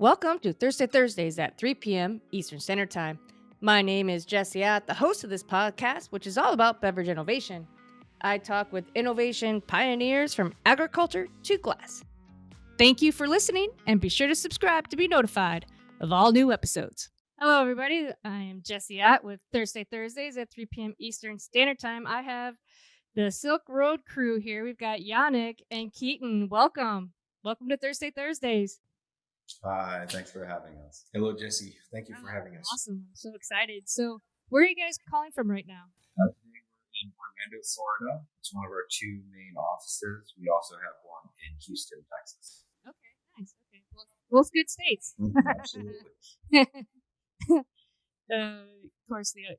Welcome to Thursday Thursdays at 3 p.m. Eastern Standard Time. My name is Jesse Ott, the host of this podcast, which is all about beverage innovation. I talk with innovation pioneers from agriculture to glass. Thank you for listening, and be sure to subscribe to be notified of all new episodes. Hello, everybody. I am Jesse Ott with Thursday Thursdays at 3 p.m. Eastern Standard Time. I have the Silk Road crew here. We've got Yannick and Keaton. Welcome. Welcome to Thursday Thursdays. Hi, thanks for having us. Hello, Jesse. Thank you for having us. Awesome. I'm so excited. So, where are you guys calling from right now? Today we're in Orlando, Florida. It's one of our two main offices. We also have one in Houston, Texas. Okay, nice. Okay, both good states. Absolutely. Of course, I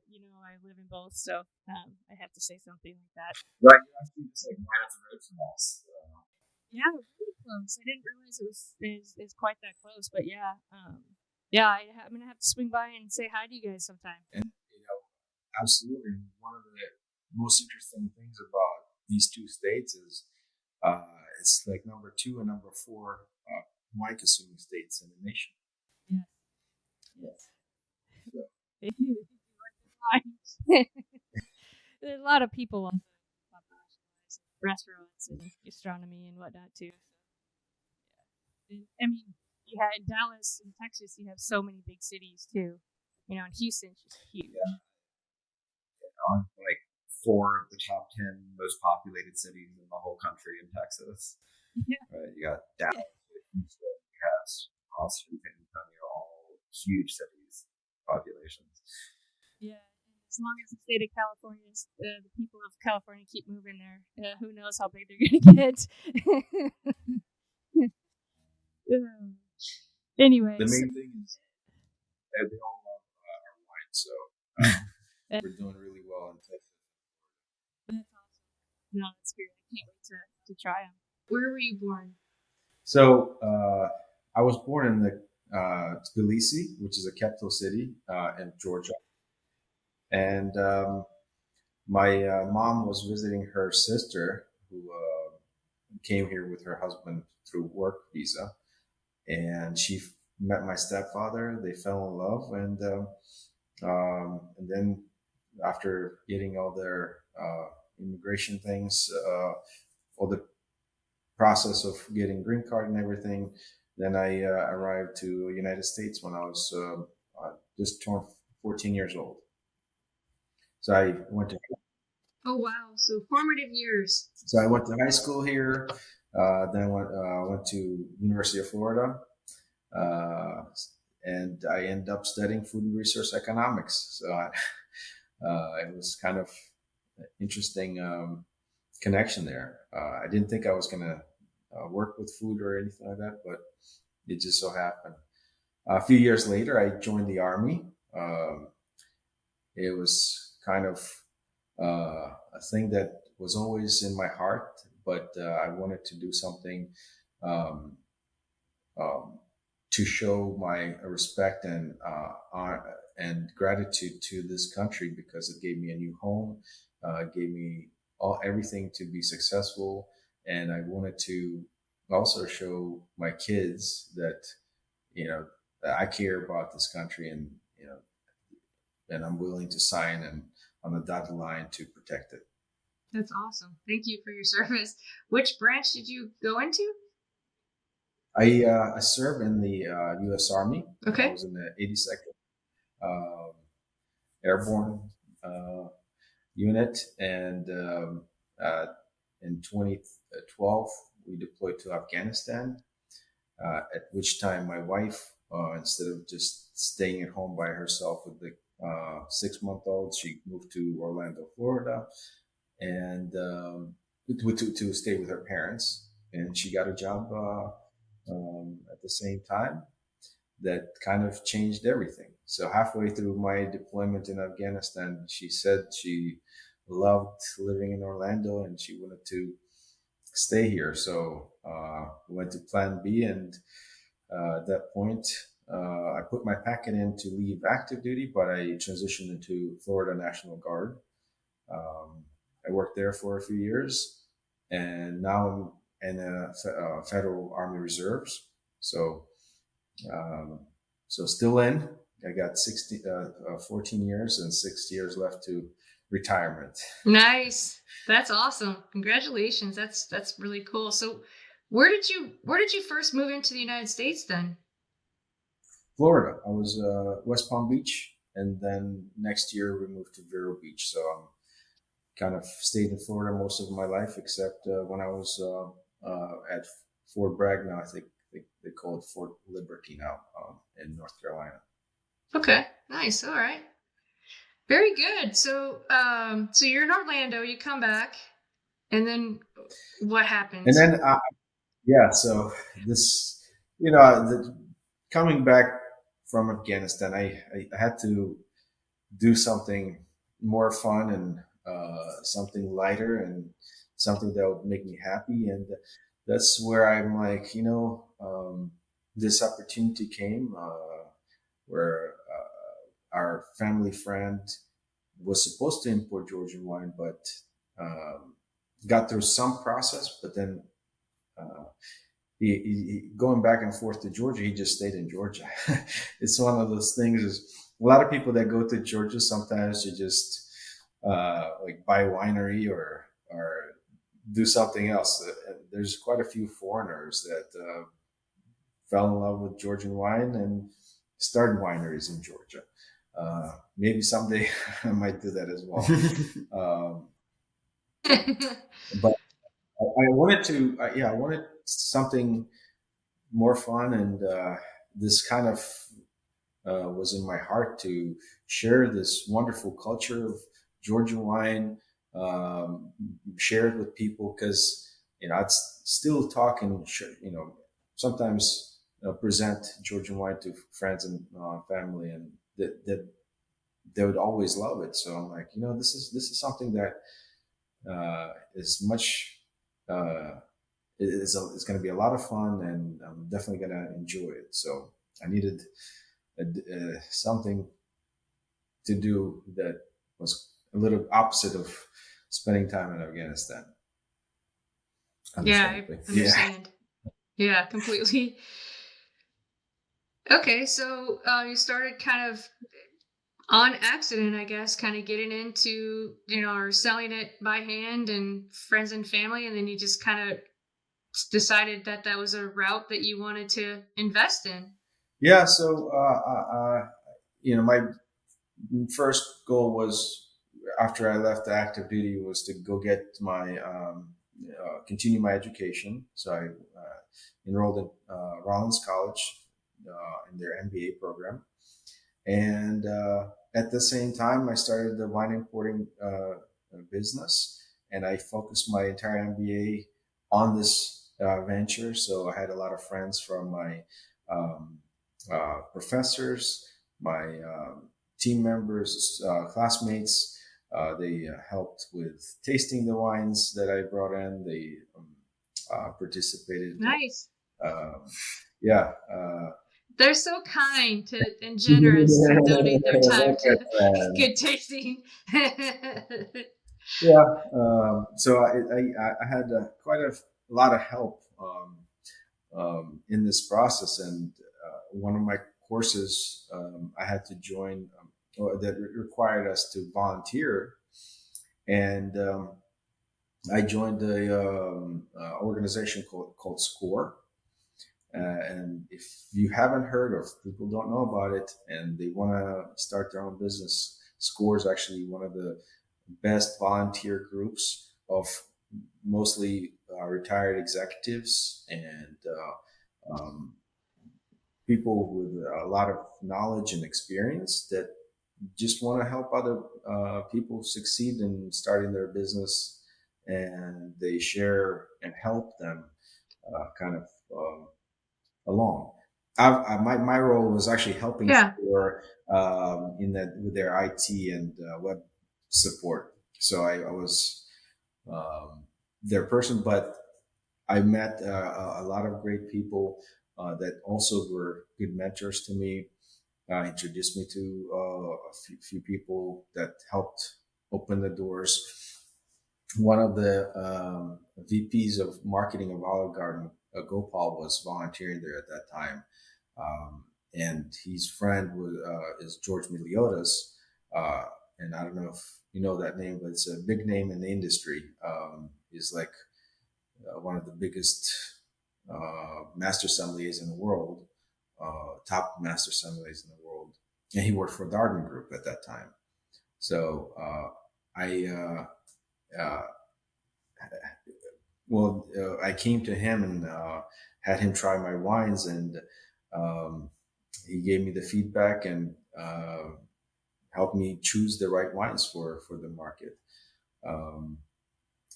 live in both, so I have to say something like that. Right, you're actually just like right up the road from us. Yeah, really close. I didn't realize it was quite that close, but yeah, I'm gonna have to swing by and say hi to you guys sometime. And absolutely. One of the most interesting things about these two states is it's like number 2 and number 4 wine consuming states in the nation. Yes. So. There's a lot of people on the restaurants and gastronomy and whatnot too. So, yeah. I mean, you had in Dallas and Texas, you have so many big cities too. You know, and Houston's just huge. Yeah. Like 4 of the top 10 most populated cities in the whole country in Texas. Yeah. Right, you got Dallas, Houston, you have Austin, San Antonio, all huge cities, populations. Yeah, as long as the state of California, the people of California keep moving there, who knows how big they're going to get. Anyway. The main thing is they all love our wine, so we're doing really well in Texas. That's awesome. No, that's great. I can't wait to try them. Where were you born? So I was born in the Tbilisi, which is a capital city in Georgia. And my mom was visiting her sister who came here with her husband through work visa. And she met my stepfather. They fell in love. And then after getting all their immigration things, all the process of getting green card and everything, then I arrived to the United States when I was just turned 14 years old. So I went to. Oh wow! So formative years. So I went to high school here. Then I went to University of Florida, and I ended up studying food and resource economics. So it was kind of an interesting connection there. I didn't think I was going to work with food or anything like that, but it just so happened. A few years later, I joined the Army. It was kind of a thing that was always in my heart, but I wanted to do something to show my respect and gratitude to this country, because it gave me a new home, gave me everything to be successful, and I wanted to also show my kids that that I care about this country, and and I'm willing to sign and on the dotted line to protect it. That's awesome. Thank you for your service. Which branch did you go into? I served in the U.S. Army. Okay. I was in the 82nd Airborne unit, and in 2012 we deployed to Afghanistan. At which time my wife, instead of just staying at home by herself with the 6-month-old, she moved to Orlando, Florida, and to stay with her parents. And she got a job at the same time that kind of changed everything. So halfway through my deployment in Afghanistan, she said she loved living in Orlando and she wanted to stay here. So we went to Plan B, and at that point, I put my packet in to leave active duty, but I transitioned into Florida National Guard. I worked there for a few years, and now I'm in Federal Army Reserves. So Um, so still in. I got 14 years and 6 years left to retirement. Nice. That's awesome. Congratulations. That's really cool. So where did you first move into the United States then? Florida. I was West Palm Beach, and then next year we moved to Vero Beach. So I'm kind of stayed in Florida most of my life, except when I was at Fort Bragg. Now I think they call it Fort Liberty now in North Carolina. Okay. Nice. All right. Very good. So you're in Orlando, you come back, and then what And happens? then yeah, so this coming back from Afghanistan, I had to do something more fun and something lighter and something that would make me happy. And that's where I'm like, this opportunity came where our family friend was supposed to import Georgian wine, but um, got through some process, but then uh, going back and forth to Georgia, he just stayed in Georgia. It's one of those things. Is a lot of people that go to Georgia sometimes you just like buy a winery or do something else. There's quite a few foreigners that fell in love with Georgian wine and started wineries in Georgia. Maybe someday I might do that as well. But I wanted to, yeah, I wanted something more fun and this kind of was in my heart to share this wonderful culture of Georgian wine, um, share it with people because I'd still talk and sometimes present Georgian wine to friends and family, and that they would always love it. So I'm like, this is something that is much. It's going to be a lot of fun, and I'm definitely going to enjoy it. So I needed something to do that was a little opposite of spending time in Afghanistan. Yeah, I Understandably, yeah, understand. Yeah, completely. Okay, so you started kind of on accident, I guess, kind of getting into, or selling it by hand and friends and family, and then you just kind of decided that that was a route that you wanted to invest in. yeah. So my first goal was after I left the active duty was to go get my continue my education. So I enrolled in Rollins College in their MBA program. And at the same time, I started the wine importing business, and I focused my entire MBA on this venture. So I had a lot of friends from my um, professors, my team members, classmates. They helped with tasting the wines that I brought in. They participated. Nice. Um, yeah. They're so kind to and generous to donate their time Look at to that. good tasting. Yeah. So I had quite a lot of help in this process, and one of my courses I had to join that required us to volunteer, and I joined a organization called SCORE. And if you haven't heard or if people don't know about it and they want to start their own business, SCORE is actually one of the best volunteer groups of mostly retired executives and people with a lot of knowledge and experience that just want to help other people succeed in starting their business, and they share and help them kind of along. My role was actually helping Yeah. Score in that with their IT and web support. So I was their person, but I met a lot of great people that also were good mentors to me. Introduced me to a few people that helped open the doors. One of the VPs of marketing of Olive Garden, Gopal, was volunteering there at that time. And his friend is George Miliotis. And I don't know if you know that name, but it's a big name in the industry. He's like one of the biggest master sommeliers in the world, top master sommeliers in the world. And he worked for Darden Group at that time. So uh, I came to him and had him try my wines, and um, he gave me the feedback and helped me choose the right wines for the market. Um,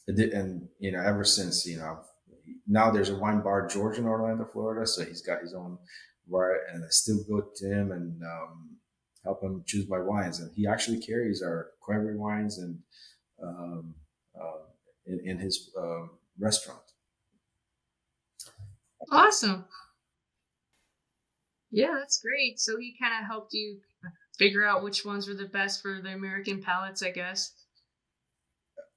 and ever since, now there's a wine bar, Georgian, in Orlando, Florida. So he's got his own bar, and I still go to him and help him choose my wines. And he actually carries our Qvervri wines and um, uh, in his restaurant. Awesome. Yeah, that's great. So he kind of helped you figure out which ones were the best for the American palates, I guess.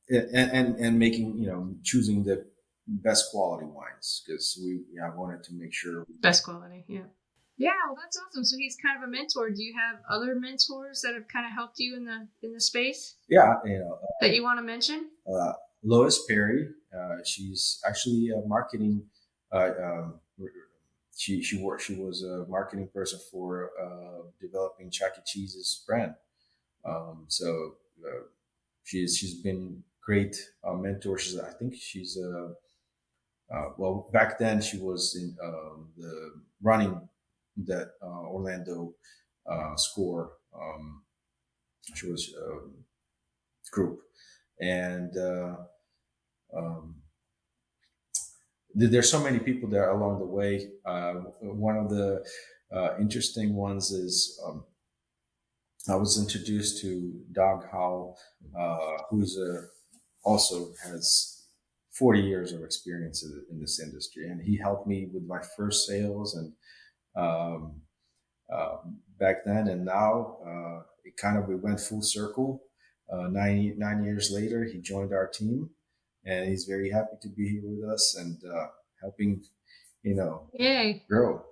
And making choosing the best quality wines, because I wanted to make sure Best quality, yeah. Yeah, well, that's awesome. So he's kind of a mentor. Do you have other mentors that have kind of helped you in the space? Yeah, that you want to mention? Lois Perry. She's actually a marketing. She was a marketing person for developing Chuck E. Cheese's brand. So she's been great mentor. I think she's well, back then she was in the running that Orlando score. She was group, and um, there's so many people there along the way. One of the interesting ones is I was introduced to Doug Howell, who's also has 40 years of experience in this industry, and he helped me with my first sales. And um, back then and now, we went full circle. 9 years later, he joined our team, and he's very happy to be here with us and helping, Yay. grow.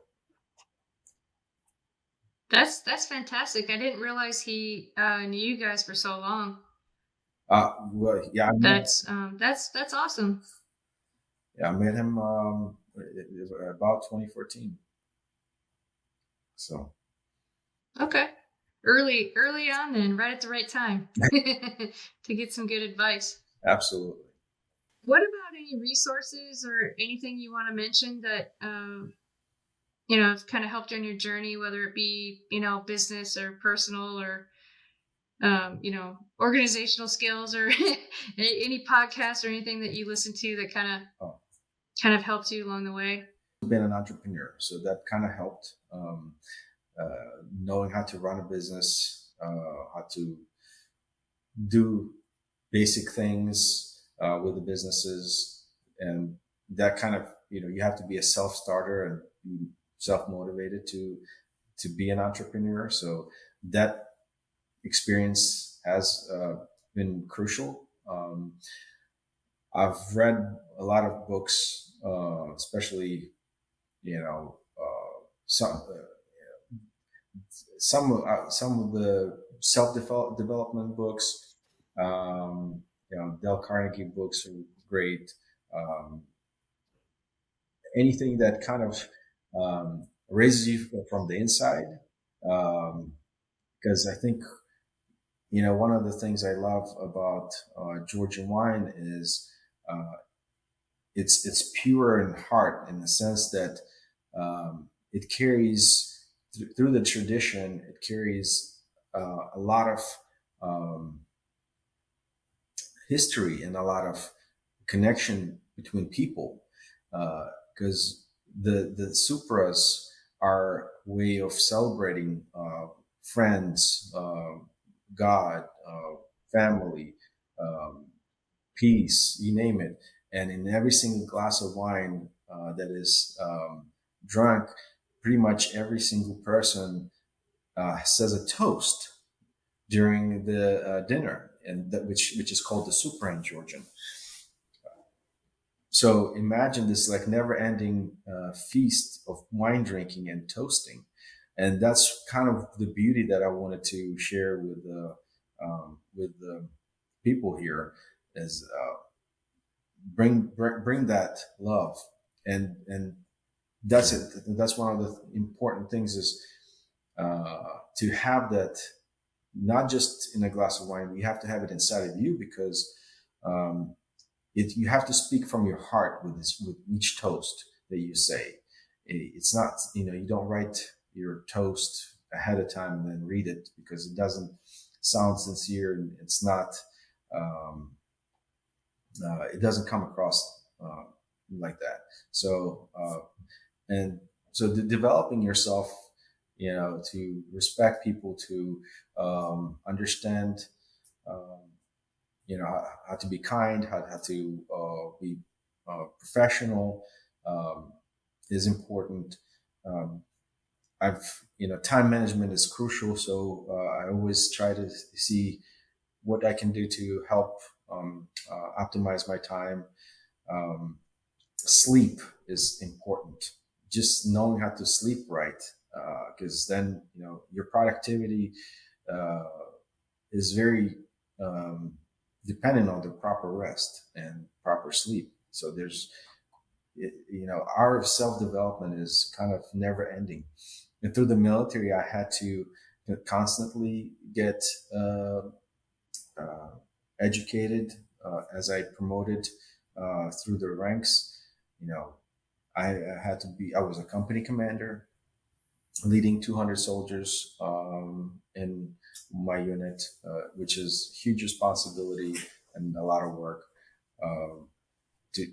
That's fantastic. I didn't realize he knew you guys for so long. Well, yeah, That's awesome. I met him about 2014. So Okay. Early on then, right at the right time to get some good advice. absolutely. What about any resources or anything you want to mention that have kind of helped you on your journey, whether it be, business or personal or organizational skills or any podcasts or anything that you listen to that kind of helped you along the way? Been an entrepreneur, so that kind of helped. Knowing how to run a business, how to do basic things with the businesses, and that kind of you have to be a self-starter and be self-motivated to be an entrepreneur. So that experience has been crucial. I've read a lot of books, especially some some of the self development books. Dale Carnegie books are great. Um, Anything that kind of raises you from the inside, because I think one of the things I love about Georgian wine is it's pure in heart, in the sense that it carries through the tradition. It carries a lot of um, history and a lot of connection between people, because the supras are a way of celebrating friends, God, family, um, peace, you name it. And in every single glass of wine that is drunk, pretty much every single person says a toast during the dinner, and which is called the supra in Georgian. So imagine this like never-ending feast of wine drinking and toasting, and that's kind of the beauty that I wanted to share with the people here is bring that love, and that's it. That's one of the important things is to have that not just in a glass of wine. We have to have it inside of you because um, you have to speak from your heart with each toast that you say. It's not, you don't write your toast ahead of time and then read it because it doesn't sound sincere and it's not, um, it doesn't come across like that. So, and so developing yourself, to respect people, to understand, um, how to be kind, how to be professional is important. Um, time management is crucial. So I always try to see what I can do to help optimize my time. Um, Sleep is important. Just knowing how to sleep right, because then your productivity uh, is very um, dependent on the proper rest and proper sleep. So our self development is kind of never ending. And through the military, I had to constantly get uh, uh, educated as I promoted through the ranks. You know, I was a company commander leading 200 soldiers in my unit, which is huge responsibility and a lot of work um, to,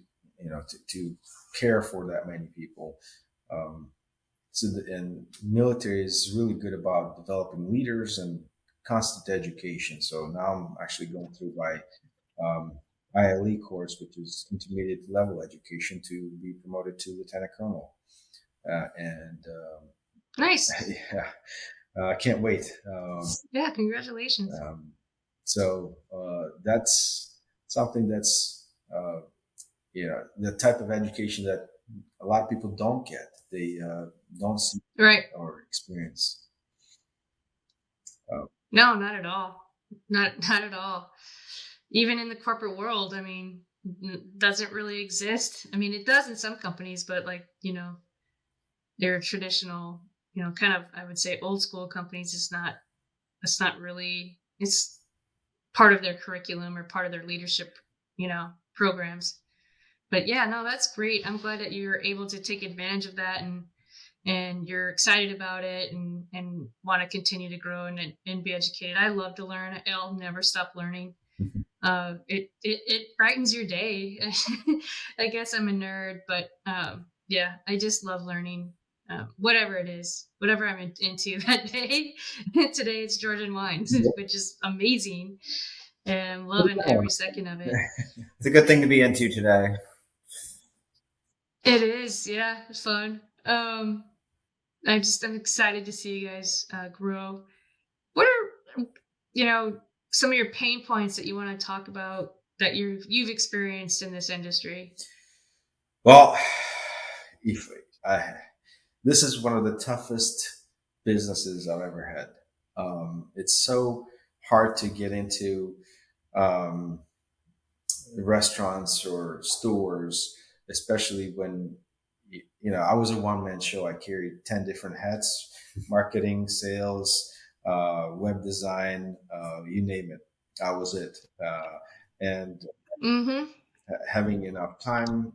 to care for that many people. Um, and military is really good about developing leaders and constant education. So now I'm actually going through my um, ILE course, which is intermediate level education, to be promoted to lieutenant colonel. And Nice. yeah, I can't wait. Yeah, congratulations. So that's something that's the type of education that a lot of people don't get. They don't see Right. or experience. Uh, No, not at all. Not at all. Even in the corporate world, I mean, doesn't really exist. I mean, it does in some companies, but like, their traditional, kind of, I would say old school companies is not, it's not really, it's part of their curriculum or part of their leadership, programs. But yeah, no, that's great. I'm glad that you're able to take advantage of that, and you're excited about it, and want to continue to grow and be educated. I love to learn. I'll never stop learning. It brightens your day. I guess I'm a nerd, but yeah, I just love learning. Whatever it is, whatever I'm into that day. Today it's Georgian wines, which is amazing, and I'm loving every second of it. It's a good thing to be into today. It is, yeah, it's fun. I'm excited to see you guys grow. What are some of your pain points that you want to talk about that you've experienced in this industry? well, if I, this is one of the toughest businesses I've ever had. It's so hard to get into um, restaurants or stores, especially when I was a one man show. I carried 10 different hats: marketing, sales, web design, you name it. I was it, and Mm-hmm. having enough time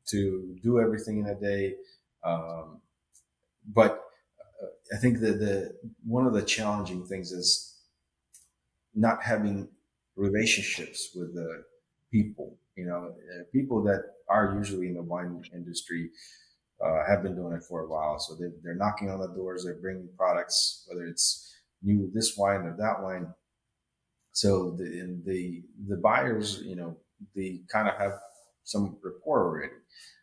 to do everything in a day. Um, but I think that the one of the challenging things is not having relationships with the people. People that are usually in the wine industry have been doing it for a while, so they're knocking on the doors. They're bringing products, whether it's new this wine or that wine. So the buyers, they kind of have some rapport already.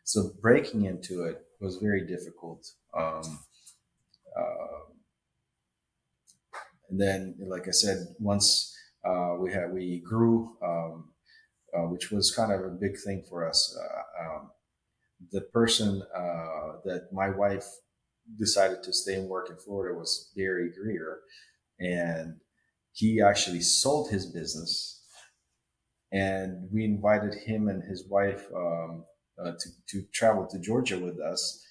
So breaking into it was very difficult. Uh, and then, like I said, once we grew. which was kind of a big thing for us. The person that my wife decided to stay and work in Florida was Barry Greer, and he actually sold his business, and we invited him and his wife to travel to Georgia with us.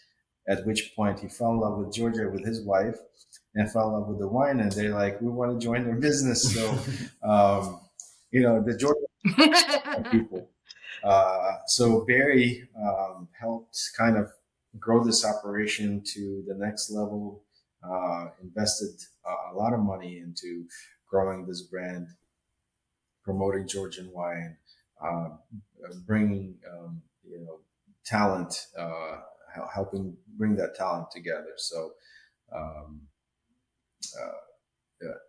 At which point he fell in love with Georgia with his wife and fell in love with the wine, and they're like, we want to join their business. So, the Georgia people. So Barry helped kind of grow this operation to the next level, invested a lot of money into growing this brand, promoting Georgian wine, uh, bringing talent, helping bring that talent together. So, um,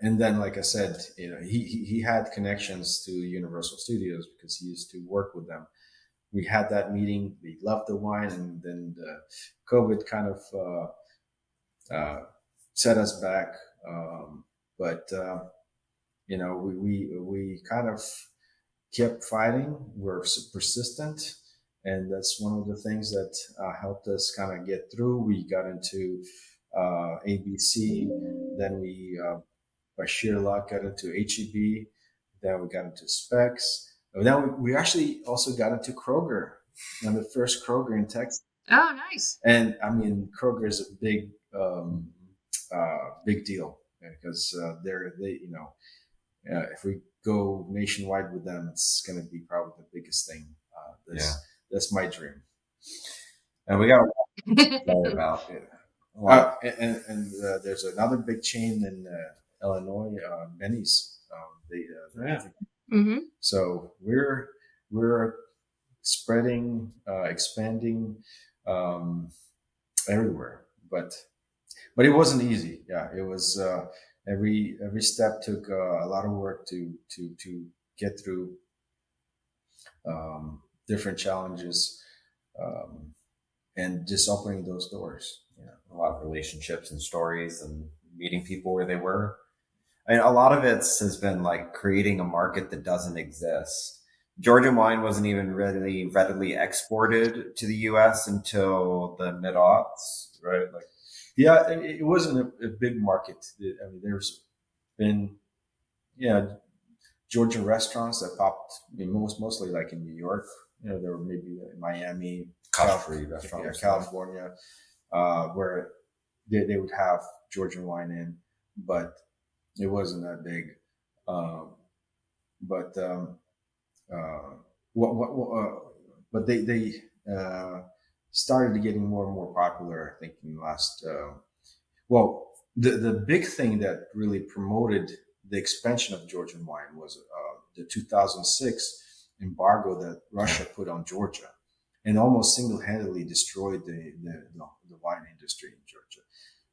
and then, like I said, he had connections to Universal Studios because he used to work with them. We had that meeting. We loved the wine, and then COVID kind of set us back. But we kind of kept fighting. We're persistent, and that's one of the things that helped us kind of get through. We got into ABC, then we, by sheer luck, got into HEB, then we got into Specs. And then we actually also got into Kroger, and the first Kroger in Texas. Oh, nice. And I mean, Kroger is a big deal because if we go nationwide with them, it's going to be probably the biggest thing. That's my dream. And we got to talk about it. And there's another big chain in Illinois, Benny's. So we're spreading, expanding everywhere, but it wasn't easy. Yeah, it was. Every step took a lot of work to get through different challenges, and just opening those doors. A lot of relationships and stories and meeting people where they were. I mean, a lot of it has been like creating a market that doesn't exist. Georgian wine wasn't even really readily exported to the U.S. until the mid-aughts, right? Yeah, it wasn't a big market. I mean, there's been, Georgian restaurants that popped, mostly like in New York. There were maybe in Miami, California, where they would have Georgian wine in, but it wasn't that big. But they started getting more and more popular, I think, in the last. The big thing that really promoted the expansion of Georgian wine was the 2006 embargo that Russia put on Georgia, and almost single-handedly destroyed the wine industry in Georgia,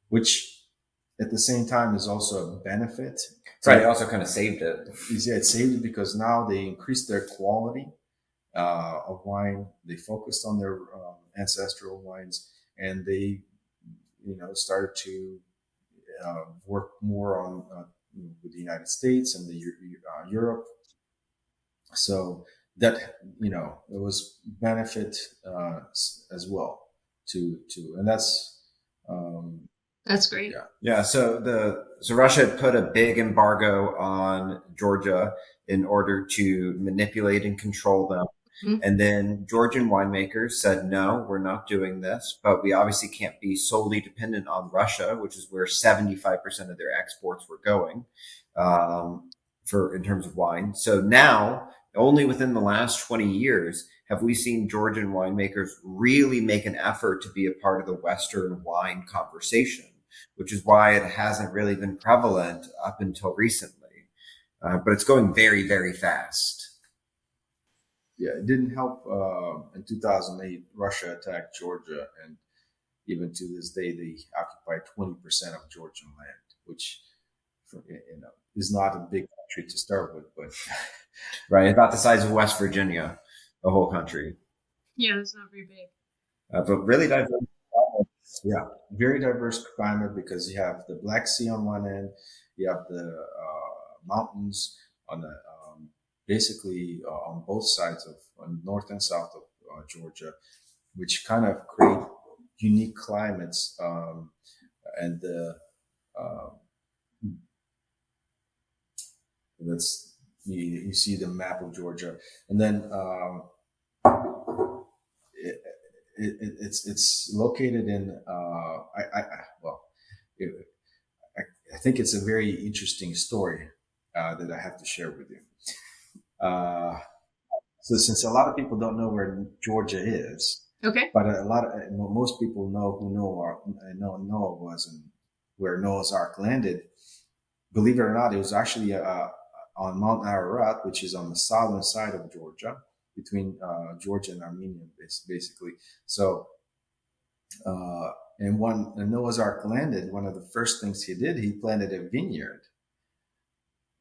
which at the same time is also a benefit. Right, it also kind of saved it. Yeah, it saved it because now they increased their quality of wine. They focused on their ancestral wines, and they, started to work more on with the United States and the Europe. So that it was benefit as well and that's great. Yeah. So Russia had put a big embargo on Georgia in order to manipulate and control them. Mm-hmm. And then Georgian winemakers said, no, we're not doing this, but we obviously can't be solely dependent on Russia, which is where 75% of their exports were going in terms of wine. So now, only within the last 20 years, have we seen Georgian winemakers really make an effort to be a part of the Western wine conversation, which is why it hasn't really been prevalent up until recently. But it's going very, very fast. Yeah, it didn't help. In 2008, Russia attacked Georgia, and even to this day, they occupy 20% of Georgian land, which is not a big country to start with, but right, about the size of West Virginia, the whole country. Yeah, it's not very big. But really diverse. Yeah, very diverse climate because you have the Black Sea on one end, you have the mountains on the basically on both sides of on north and south of Georgia, which kind of create unique climates. And uh, that's you see the map of Georgia, and then it, it's located in well, it, I think it's a very interesting story that I have to share with you. So since a lot of people don't know where Georgia is, Okay. but most people know who Noah was and where Noah's Ark landed. Believe it or not, it was actually on Mount Ararat, which is on the southern side of Georgia, between Georgia and Armenia, basically. So, and when Noah's Ark landed, one of the first things he did, he planted a vineyard.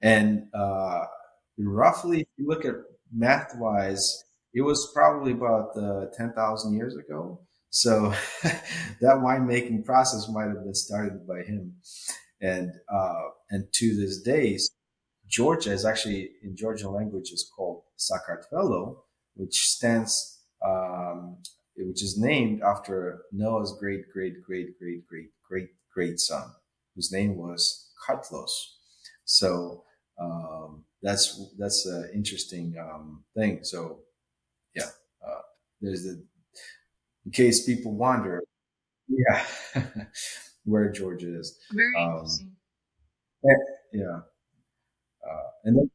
And roughly, if you look at math-wise, it was probably about 10,000 years ago. So that winemaking process might have been started by him. And to this day, Georgia is actually in Georgian language is called Sakartvelo, which stands, which is named after Noah's great great great great great great great son, whose name was Kartlos. So that's an interesting thing. So yeah, there's the in case people wonder, yeah, where Georgia is. Very interesting. Yeah, and then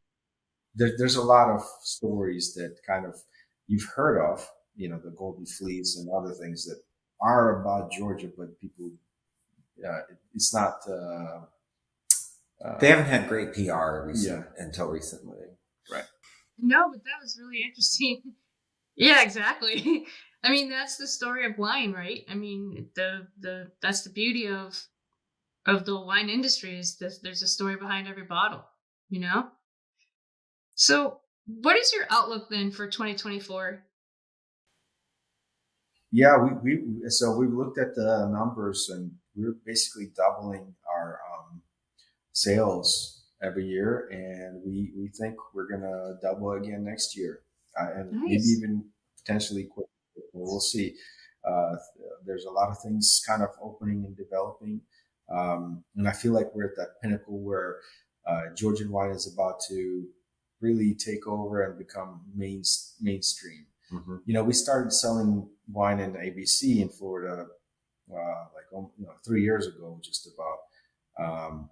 there's a lot of stories that kind of you've heard of, the golden fleece and other things that are about Georgia, but people, it's not. They haven't had great PR Yeah. until recently. Right. No, but that was really interesting. Yeah, exactly. I mean, that's the story of wine, right? I mean, that's the beauty of the wine industry is that there's a story behind every bottle, you know? So, what is your outlook then for 2024? Yeah, so we've looked at the numbers and we're basically doubling our sales every year, and we think we're gonna double again next year, and maybe Nice. even potentially quicker. We'll see. Uh, there's a lot of things kind of opening and developing, and I feel like we're at that pinnacle where Georgian wine is about to really take over and become mainstream. Mm-hmm. We started selling wine in ABC in Florida, like 3 years ago, just about.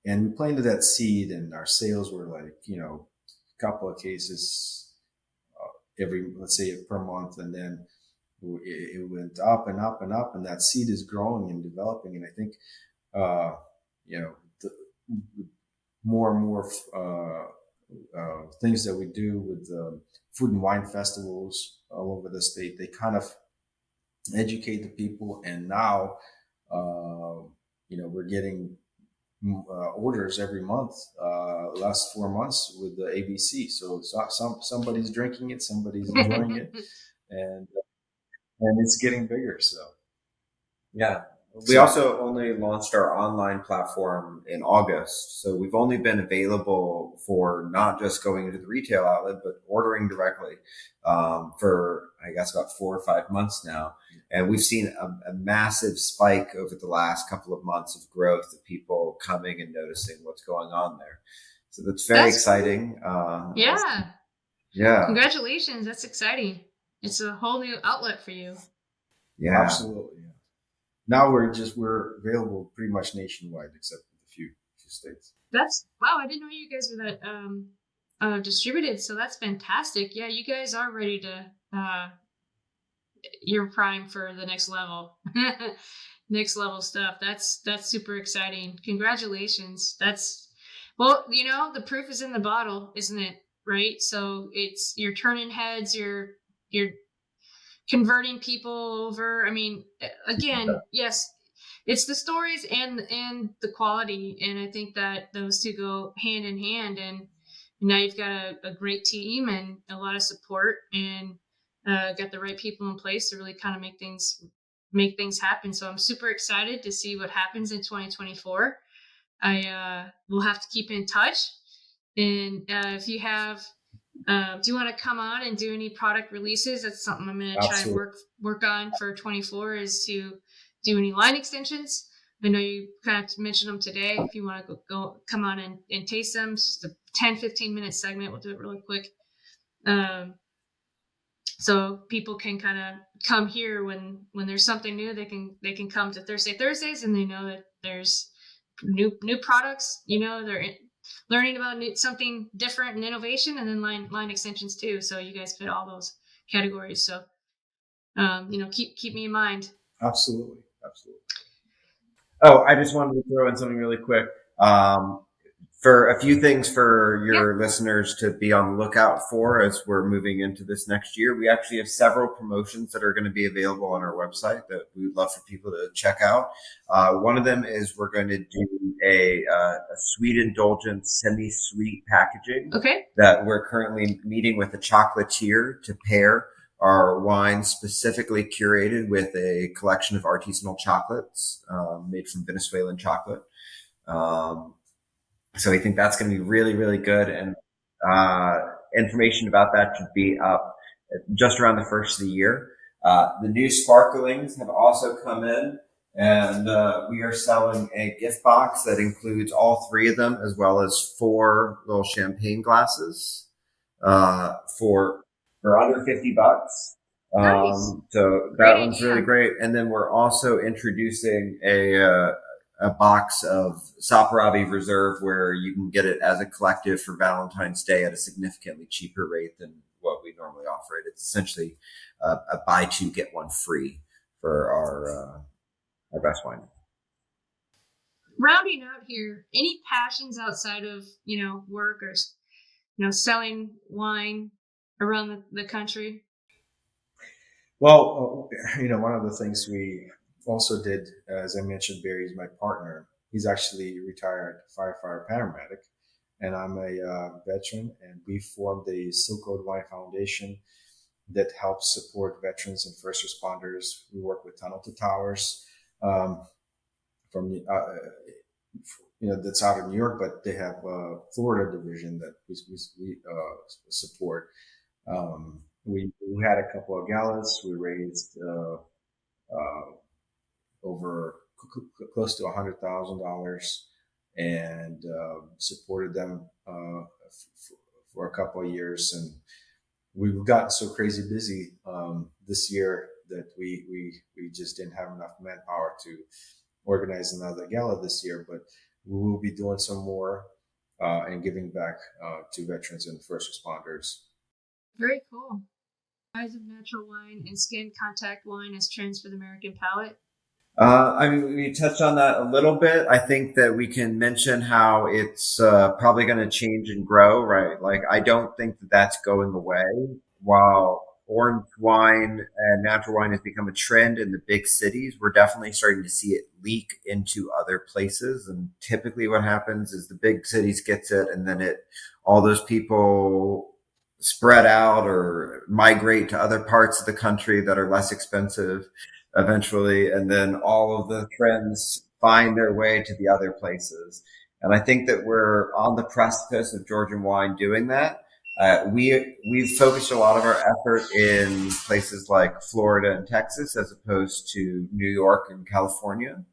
And we planted that seed, and our sales were like, a couple of cases let's say, per month. And then it went up and up and up, and that seed is growing and developing. And I think, the more and more things that we do with food and wine festivals all over the state, they kind of educate the people. And now, we're getting orders every month, last 4 months with the ABC. So somebody's drinking it, somebody's enjoying it, and it's getting bigger. So yeah, we also only launched our online platform in August, so we've only been available for not just going into the retail outlet, but ordering directly for, I guess, about 4 or 5 months now. And we've seen a massive spike over the last couple of months of growth of people coming and noticing what's going on there. So that's very exciting. Yeah. Yeah. Congratulations. That's exciting. It's a whole new outlet for you. Yeah, absolutely. Yeah. Now we're available pretty much nationwide, except for a few states. That's wow! I didn't know you guys were that distributed. So that's fantastic. Yeah, you guys are ready to. You're primed for the next level, next level stuff. That's super exciting. Congratulations. Well, the proof is in the bottle, isn't it? Right. So you're turning heads. You're converting people over. I mean, again, yes, it's the stories and the quality, and I think that those two go hand in hand. And now you've got a great team and a lot of support, and got the right people in place to really kind of make things happen. So I'm super excited to see what happens in 2024. I will have to keep in touch, and if you have Do you want to come on and do any product releases? That's something I'm going to try and work on for 24 is to do any line extensions. I know you kind of mentioned them today. If you want to go come on and taste them, just a 10-15 minute segment. We'll do it really quick. So people can kind of come here when there's something new. They can come to Thursdays, and they know that there's new products. They're learning about something different and innovation, and then line extensions too. So you guys fit all those categories. So keep me in mind. Absolutely. Oh, I just wanted to throw in something really quick. For a few things for your listeners to be on the lookout for as we're moving into this next year. We actually have several promotions that are going to be available on our website that we would love for people to check out. One of them is we're going to do a sweet indulgence, semi-sweet packaging that we're currently meeting with a chocolatier to pair our wine specifically curated with a collection of artisanal chocolates made from Venezuelan chocolate. So we think that's going to be really, really good. And information about that should be up just around the first of the year. The new sparklings have also come in, and we are selling a gift box that includes all three of them, as well as 4 little champagne glasses for under $50. Nice. So that one's really great. And then we're also introducing a box of Qvervri Reserve where you can get it as a collective for Valentine's Day at a significantly cheaper rate than what we normally offer it. It's essentially a buy 2, get 1 free for our best wine. Rounding out here, any passions outside of work or selling wine around the country? Well, one of the things we also did, as I mentioned, Barry's my partner. He's actually retired firefighter paramedic, and I'm a veteran. And we formed the Silk Road Wine Foundation that helps support veterans and first responders. We work with Tunnel to Towers from that's out of New York, but they have a Florida division that we support. We had a couple of galas. We raised over close to $100,000 and supported them for a couple of years. And we've gotten so crazy busy this year that we just didn't have enough manpower to organize another gala this year. But we will be doing some more and giving back to veterans and first responders. Very cool. Rise of natural wine and skin contact wine as trends for the American palate. We touched on that a little bit. I think that we can mention how it's probably going to change and grow, right? Like, I don't think that that's going away. While orange wine and natural wine has become a trend in the big cities, we're definitely starting to see it leak into other places. And typically what happens is the big cities gets it, and then all those people spread out or migrate to other parts of the country that are less expensive eventually, and then all of the trends find their way to the other places. And I think that we're on the precipice of Georgian wine doing that. We've focused a lot of our effort in places like Florida and Texas as opposed to New York and California.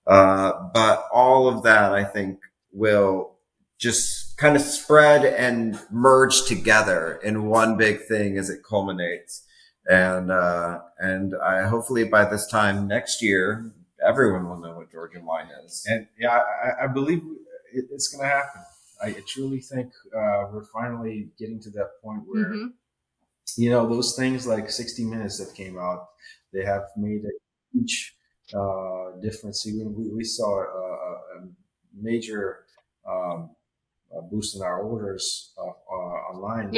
But all of that, I think, will just kind of spread and merge together in one big thing as it culminates. And I hopefully by this time next year, everyone will know what Georgian wine is. And yeah, I believe it's going to happen. I truly think we're finally getting to that point where, those things like 60 Minutes that came out, they have made a huge difference. We saw a major boost in our orders online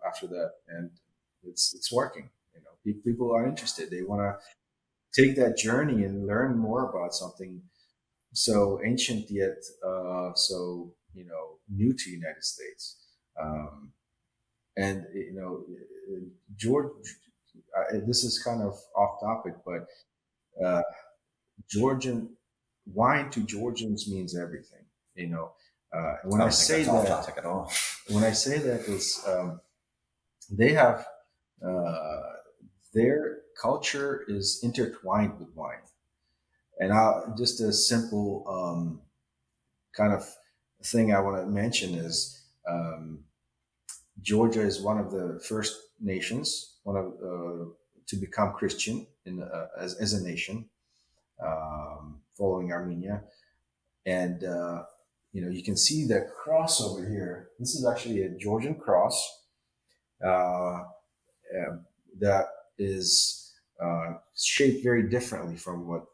after that, and it's working. People are interested. They want to take that journey and learn more about something so ancient yet so new to the United States. And George, this is kind of off topic, but Georgian wine to Georgians means everything. When I say that, topic at all. When I say that, is they have their culture is intertwined with wine. And just a simple kind of thing I want to mention is Georgia is one of the first nations, one of to become Christian as a nation, following Armenia. And you can see the cross over here. This is actually a Georgian cross uh, that is shaped very differently from what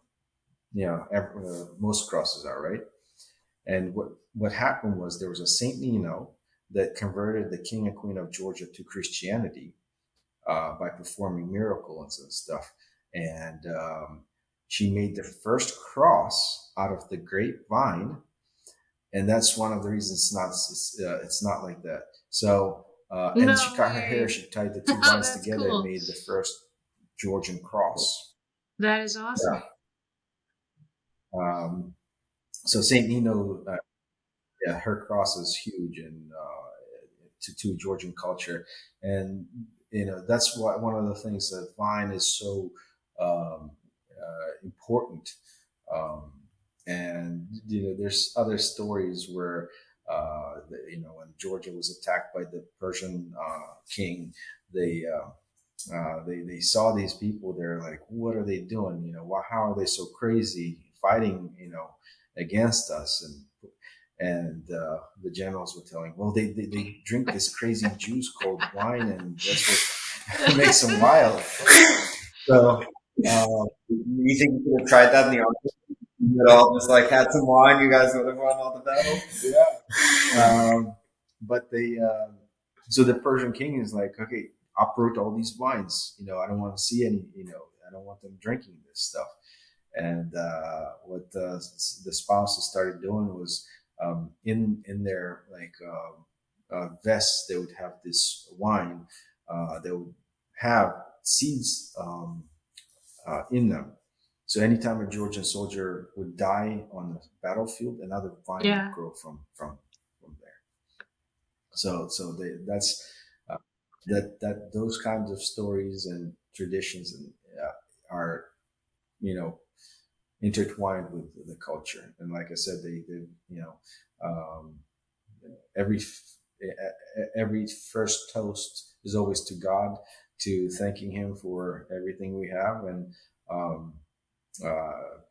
most crosses are, right? And what happened was there was a Saint Nino that converted the king and queen of Georgia to Christianity by performing miracles and stuff. And she made the first cross out of the grapevine, and that's one of the reasons it's not like that. So and No she cut her hair. way. She tied the two Oh, vines that's together and cool. made the first Georgian cross. That is Yeah. awesome. So Saint Nino, yeah, her cross is huge and to Georgian culture, and that's why one of the things that wine is so important. Um, and there's other stories where when Georgia was attacked by the Persian king, they they saw these people. They're like, what are they doing? How are they so crazy fighting? Against us, and the generals were telling, well, they drink this crazy juice called wine, and that's what makes them wild. So, You think you could have tried that in the army? You would all just like had some wine. You guys would have won all the battles. yeah. But so the Persian king is like, okay, uproot all these wines. I don't want to see any. I don't want them drinking this stuff. And what the spouses started doing was in their like vests, they would have this wine. They would have seeds in them. So anytime a Georgian soldier would die on the battlefield, another vine would Yeah. grow from there. That's that those kinds of stories and traditions and are you know intertwined with the culture. And like I said, they um, every every first toast is always to God, to thanking Him for everything we have, and um,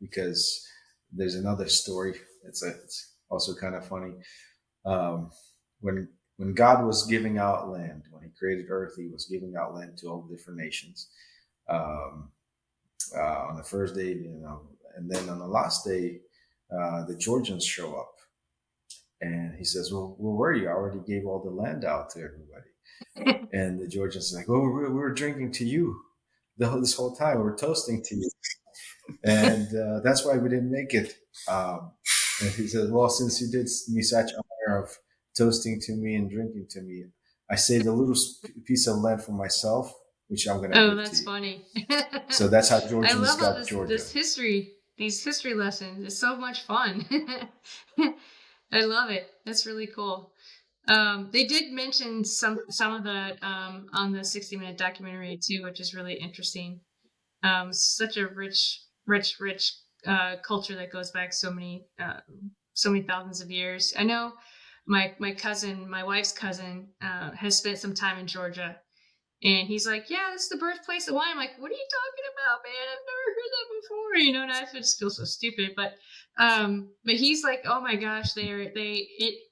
because there's another story. It's also kind of funny. Um, when God was giving out land, when He created Earth, He was giving out land to all the different nations. Um, on the first day, and then on the last day, the Georgians show up, and He says, "Well, where were you? I already gave all the land out to everybody." And the Georgians are like, "Well, we were drinking to you this whole time. We were toasting to you." And that's why we didn't make it. And he says, "Well, since you did me such honor of toasting to me and drinking to me, I saved a little piece of land for myself, which I'm going to Oh, give to that's you." funny. So that's how I Georgians love all got this Georgia. these history lessons. It's so much fun. I love it. That's really cool. They did mention some of that on the 60-minute documentary too, which is really interesting. Such a rich culture that goes back so many thousands of years. I know my cousin, my wife's cousin, has spent some time in Georgia, and he's like, "Yeah, this is the birthplace of wine." I'm like, "What are you talking about, man? I've never heard that before." And I just feel so stupid. But he's like, "Oh my gosh,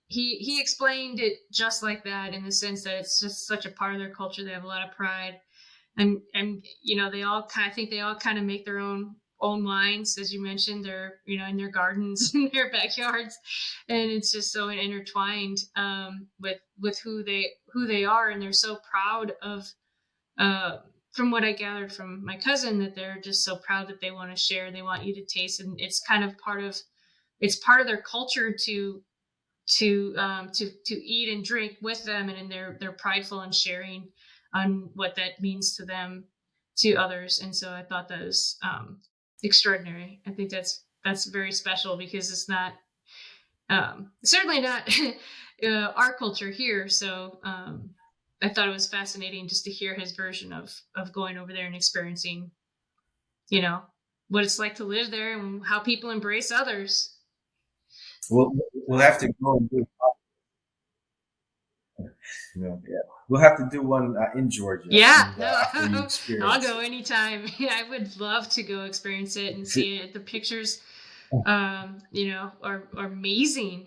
He explained it just like that, in the sense that it's just such a part of their culture. They have a lot of pride, and they all kind of think they all kind of make their own wines, as you mentioned. They're in their gardens, in their backyards, and it's just so intertwined with who they are, and they're so proud of uh, from what I gathered from my cousin, that they're just so proud that they want to share. They want you to taste, and it's kind of part of their culture to eat and drink with them, and they're prideful in sharing on what that means to them, to others. And so I thought that was extraordinary. I think that's very special, because it's not certainly not our culture here. So I thought it was fascinating just to hear his version of going over there and experiencing, you know, what it's like to live there and how people embrace others. We'll have to go and do. Yeah, we'll have to do one in Georgia. Yeah, And, no, after you I'll experience go it. anytime. Yeah, I would love to go experience it and see it. The pictures, are amazing.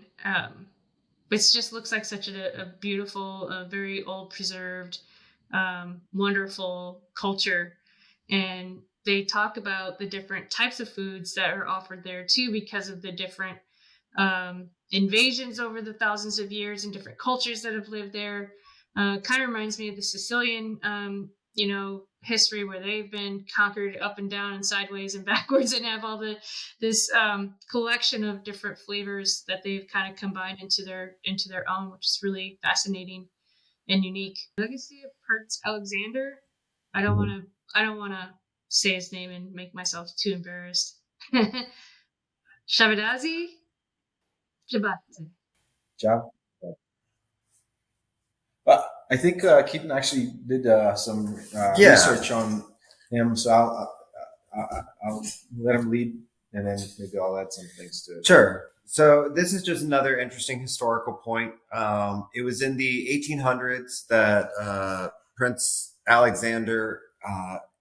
It just looks like such a beautiful, very old preserved, wonderful culture. And they talk about the different types of foods that are offered there too, because of the different invasions over the thousands of years and different cultures that have lived there. Kind of reminds me of the Sicilian, history where they've been conquered up and down and sideways and backwards and have all this collection of different flavors that they've kind of combined into their own, which is really fascinating and unique. Legacy of Prince Alexander. I don't want to say his name and make myself too embarrassed. Shabadazi? Shabbat. Job. I think Keaton actually did some Yeah. research on him, so I'll let him lead, and then maybe I'll add some things to it. Sure. So this is just another interesting historical point. It was in the 1800s that Prince Alexander,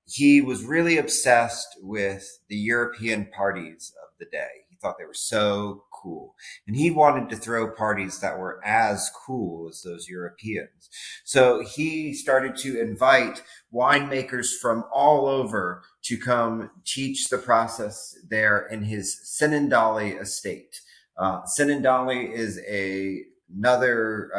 he was really obsessed with the European parties of the day. He thought they were so cool. And he wanted to throw parties that were as cool as those Europeans. So he started to invite winemakers from all over to come teach the process there in his Sinandali estate. Sinandali is another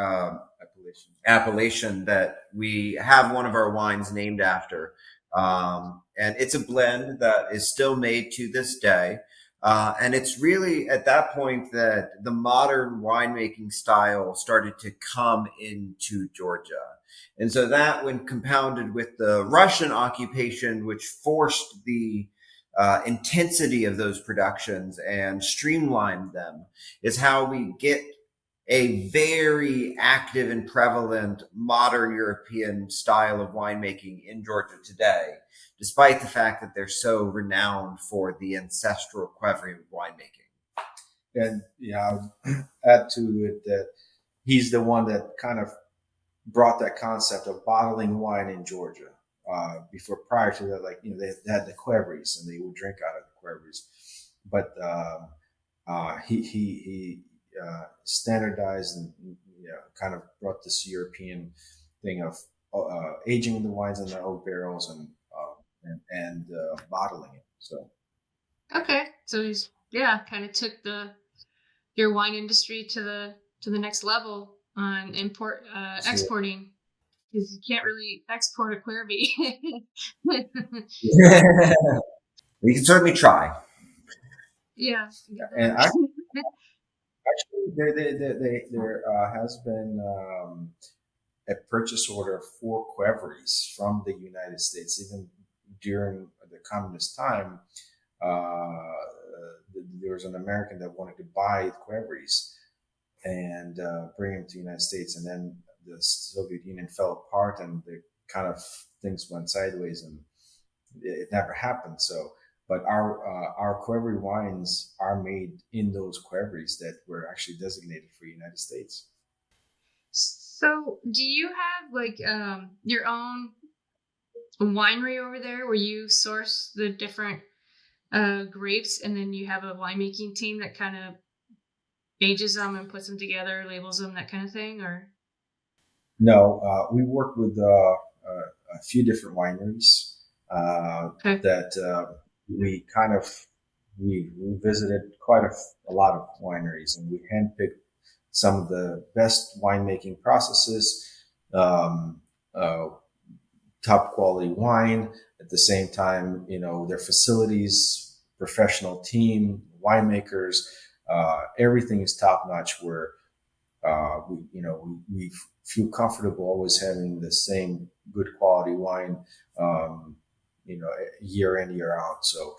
appellation that we have one of our wines named after. And it's a blend that is still made to this day. And it's really at that point that the modern winemaking style started to come into Georgia. And so that, when compounded with the Russian occupation, which forced the intensity of those productions and streamlined them, is how we get a very active and prevalent modern European style of winemaking in Georgia today, despite the fact that they're so renowned for the ancestral Qvervri winemaking. And I would add to it that he's the one that kind of brought that concept of bottling wine in Georgia. Prior to that, they had the Qvervris and they would drink out of the Qvervris, but he standardized and kind of brought this European thing of aging the wines in the oak barrels and bottling it. So Okay, so he's kind of took your wine industry to the next level on exporting, because you can't really export a Qvervri. You can certainly try. Yeah. And actually, there has been a purchase order for Qvervris from the United States, even during the communist time. There was an American that wanted to buy Qvervris and bring them to the United States, and then the Soviet Union fell apart, and the kind of things went sideways, and it never happened. So, but our Qvervri wines are made in those Qvervris that were actually designated for the United States. So, do you have your own winery over there where you source the different grapes, and then you have a winemaking team that kind of ages them and puts them together, labels them, that kind of thing? Or no, we work with a few different wineries that we kind of we visited quite a lot of wineries, and we handpicked some of the best winemaking processes, top quality wine. At the same time, their facilities, professional team, winemakers, everything is top notch. Where we feel comfortable always having the same good quality wine, year in, year out. So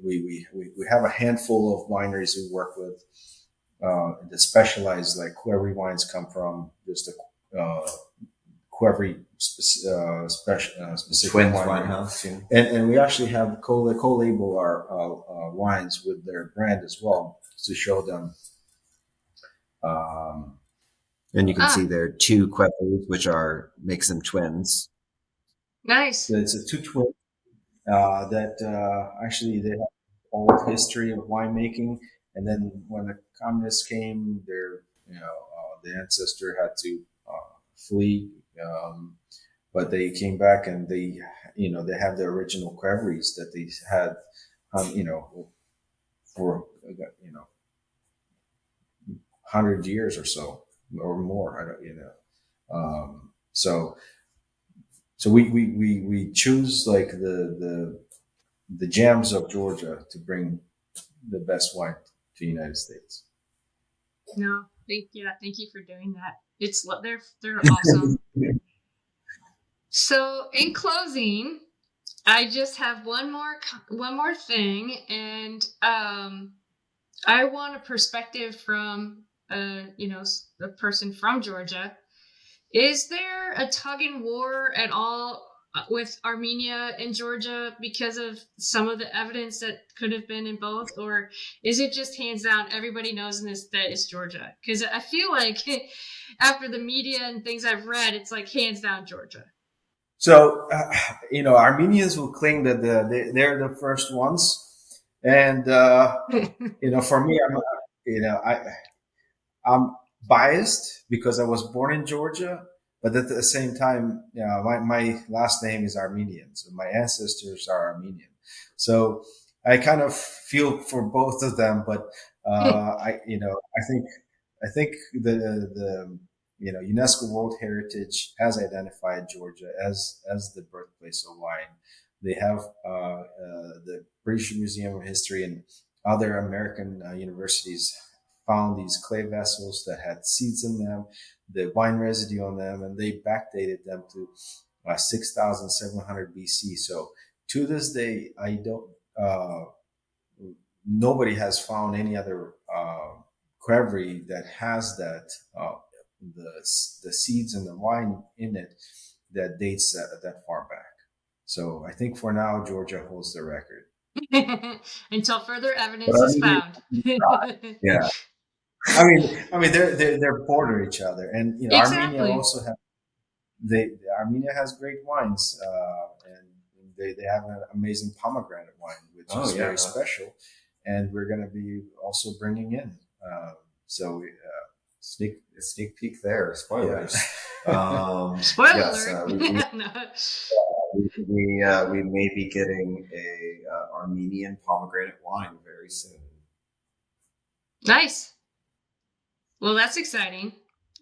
we have a handful of wineries we work with that specialize, like Qvervri wines come from just Qvervri specific Twins winery. Winehouse. Yeah. And we actually have co-label our wines with their brand as well to show them. And you can see there are 2 Qvervris, which makes them twins. Nice. It's a 2 twins that actually they have old history of winemaking, and then when the communists came, the ancestor had to flee, but they came back and they have the original Qvervris that they had, for 100 years or so or more. I don't, so we choose like the gems of Georgia to bring the best wine to the United States. No, thank you for doing that. They're awesome. So in closing, I just have one more thing, and I want a perspective from a person from Georgia. Is there a tug and war at all with Armenia and Georgia because of some of the evidence that could have been in both, or is it just hands down everybody knows in this that it's Georgia? Because I feel like after the media and things I've read, it's like hands down Georgia. So Armenians will claim that they're the first ones, and for me, I'm biased because I was born in Georgia, but at the same time, my last name is Armenian, so my ancestors are Armenian. So I kind of feel for both of them, but I think the UNESCO World Heritage has identified Georgia as the birthplace of wine. They have the British Museum of History and other American universities found these clay vessels that had seeds in them, the wine residue on them, and they backdated them to 6,700 BC. So to this day, nobody has found any other Qvervri that has that the seeds and the wine in it that dates that far back. So I think for now, Georgia holds the record until further evidence is found. Yeah. I mean, they're border each other, and exactly. Armenia also Armenia has great wines, and they have an amazing pomegranate wine, which is very special, and we're going to be also bringing in. Sneak peek there. Spoilers. Spoiler alert. We may be getting a Armenian pomegranate wine very soon. Nice. Well, that's exciting.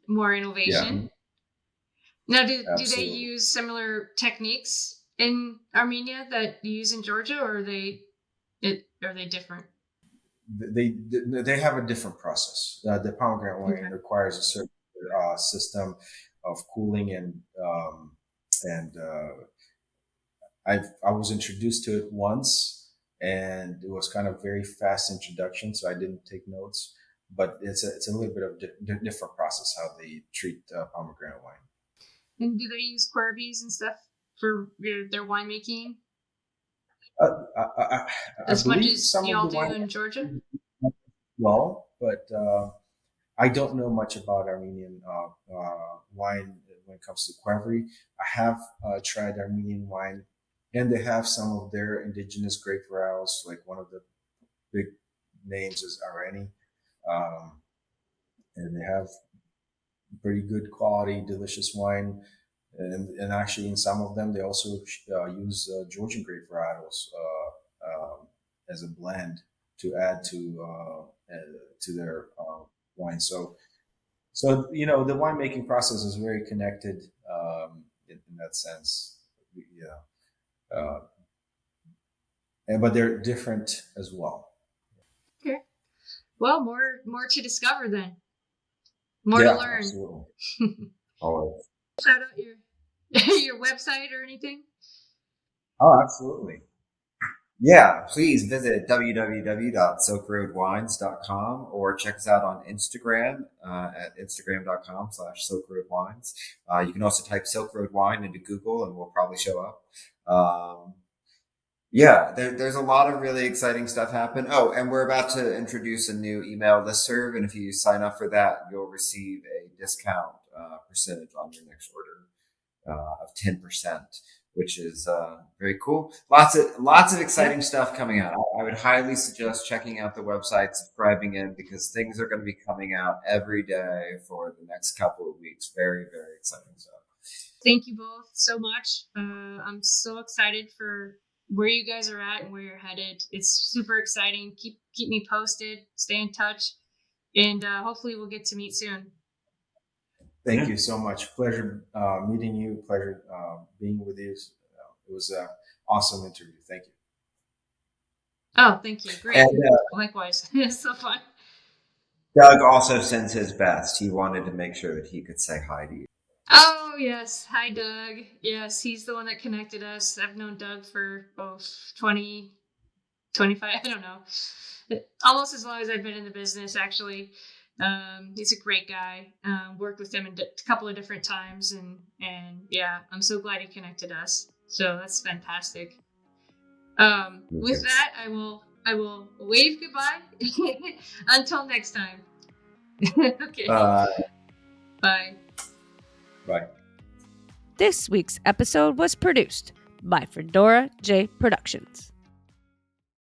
More innovation. Yeah. Now, do they use similar techniques in Armenia that you use in Georgia, or are they different? They have a different process. The pomegranate wine requires a certain system of cooling, and I was introduced to it once, and it was kind of very fast introduction, so I didn't take notes. But it's a little bit of different process how they treat pomegranate wine. And do they use Qvervris and stuff for their winemaking? As much as y'all do in Georgia? Well, but I don't know much about Armenian wine when it comes to Qvervri. I have tried Armenian wine, and they have some of their indigenous grape varietals. Like one of the big names is Areni, and they have pretty good quality, delicious wine. And actually, in some of them, they also use Georgian grape varietals as a blend to add to their wine. So the winemaking process is very connected in that sense. But they're different as well. Okay. Well, more to discover then. More to learn. Absolutely. Always. Shout out your website or anything? Oh, absolutely. Yeah, please visit www.silkroadwines.com or check us out on Instagram at instagram.com/silkroadwines. You can also type Silk Road Wine into Google and we'll probably show up. Yeah, there's a lot of really exciting stuff happen. Oh, and we're about to introduce a new email listserv, and if you sign up for that, you'll receive a discount percentage on your next order of 10%, which is very cool. Lots of exciting stuff coming out. I would highly suggest checking out the website, subscribing in, because things are going to be coming out every day for the next couple of weeks. Very, very exciting stuff. Thank you both so much. I'm so excited for where you guys are at and where you're headed. It's super exciting. Keep me posted. Stay in touch, and hopefully we'll get to meet soon. Thank you so much. Pleasure meeting you. Pleasure being with you. It was an awesome interview. Thank you. Oh, thank you. Great. And Likewise. It's so fun. Doug also sends his best. He wanted to make sure that he could say hi to you. Oh, yes. Hi, Doug. Yes, he's the one that connected us. I've known Doug for 20, 25, I don't know. Almost as long as I've been in the business, actually. He's a great guy. Worked with him a couple of different times, and yeah, I'm so glad he connected us. So that's fantastic. With that, I will wave goodbye until next time. Okay. Bye. Bye. This week's episode was produced by Fedora J Productions.